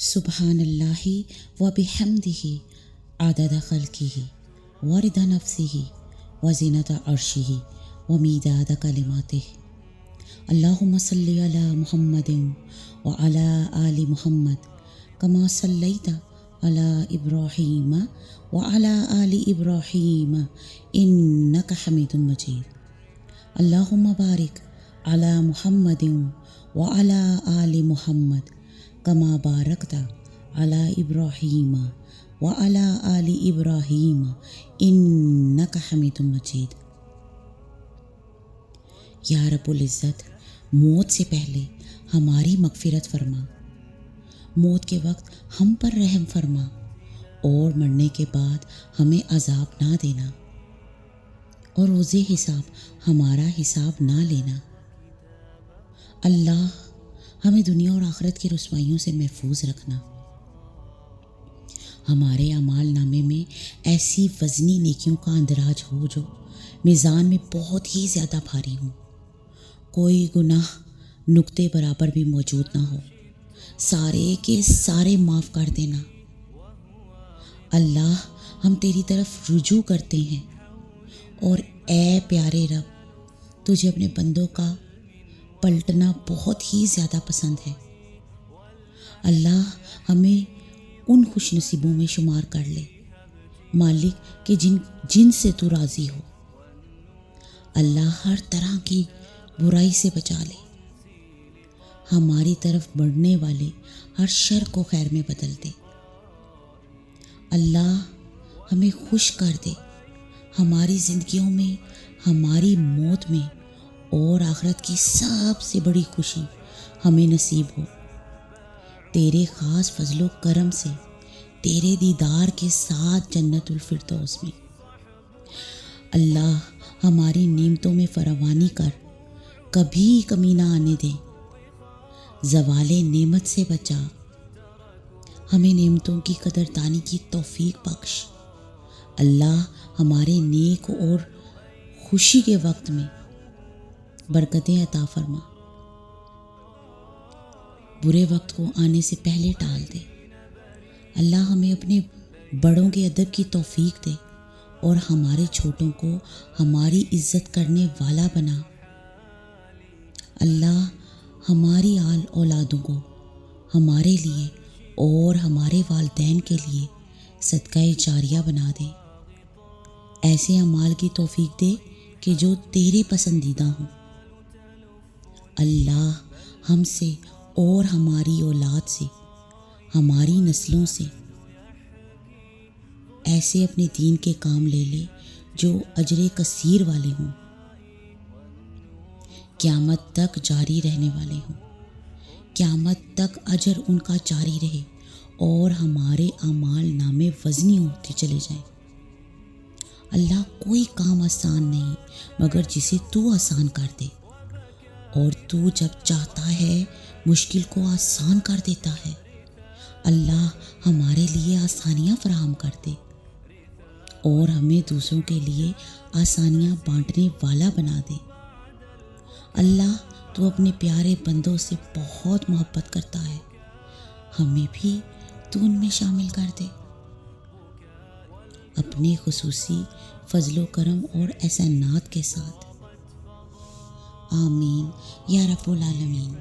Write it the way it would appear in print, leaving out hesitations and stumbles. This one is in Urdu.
سبحان اللہ و بحمدہ عدد خلقہ و رضا نفسہ و زینت عرشہ و میداد کلماتہ۔ اللہم صلی علی محمد و علی آل محمد کما صلیت علی ابراہیم و علی آل ابراہیم انک حمید مجید۔ اللہم بارک علی محمد و علی آل محمد کما بارکت علی ابراہیم و علی آل ابراہیم انک حمید مجید۔ یا رب العزت، موت سے پہلے ہماری مغفرت فرما، موت کے وقت ہم پر رحم فرما اور مرنے کے بعد ہمیں عذاب نہ دینا اور روز حساب ہمارا حساب نہ لینا۔ اللہ ہمیں دنیا اور آخرت کی رسوائیوں سے محفوظ رکھنا، ہمارے اعمال نامے میں ایسی وزنی نیکیوں کا اندراج ہو جو میزان میں بہت ہی زیادہ بھاری ہوں، کوئی گناہ نقطے برابر بھی موجود نہ ہو، سارے کے سارے معاف کر دینا۔ اللہ ہم تیری طرف رجوع کرتے ہیں اور اے پیارے رب، تجھے اپنے بندوں کا پلٹنا بہت ہی زیادہ پسند ہے۔ اللہ ہمیں ان خوش نصیبوں میں شمار کر لے مالک کہ جن سے تو راضی ہو۔ اللہ ہر طرح کی برائی سے بچا لے، ہماری طرف بڑھنے والے ہر شر کو خیر میں بدل دے۔ اللہ ہمیں خوش کر دے، ہماری زندگیوں میں، ہماری موت میں اور آخرت کی سب سے بڑی خوشی ہمیں نصیب ہو۔ تیرے خاص فضل و کرم سے تیرے دیدار کے ساتھ جنت الفردوس میں۔ اللہ ہماری نعمتوں میں فراوانی کر، کبھی کمی نہ آنے دے، زوال نعمت سے بچا، ہمیں نعمتوں کی قدردانی کی توفیق بخش۔ اللہ ہمارے نیک اور خوشی کے وقت میں برکتیں عطا فرما، برے وقت کو آنے سے پہلے ٹال دے۔ اللہ ہمیں اپنے بڑوں کے ادب کی توفیق دے اور ہمارے چھوٹوں کو ہماری عزت کرنے والا بنا۔ اللہ ہماری آل اولادوں کو ہمارے لیے اور ہمارے والدین کے لیے صدقہ جاریہ بنا دے، ایسے اعمال کی توفیق دے کہ جو تیرے پسندیدہ ہوں۔ اللہ ہم سے اور ہماری اولاد سے، ہماری نسلوں سے ایسے اپنے دین کے کام لے لے جو اجر کثیر والے ہوں، قیامت تک جاری رہنے والے ہوں، قیامت تک اجر ان کا جاری رہے اور ہمارے اعمال نامے وزنی ہوتے چلے جائیں۔ اللہ کوئی کام آسان نہیں مگر جسے تو آسان کر دے، اور تو جب چاہتا ہے مشکل کو آسان کر دیتا ہے۔ اللہ ہمارے لیے آسانیاں فراہم کر دے اور ہمیں دوسروں کے لیے آسانیاں بانٹنے والا بنا دے۔ اللہ تو اپنے پیارے بندوں سے بہت محبت کرتا ہے، ہمیں بھی تو ان میں شامل کر دے۔ اپنے خصوصی فضل و کرم اور احسانات کے ساتھ، آمین یا رب العالمین۔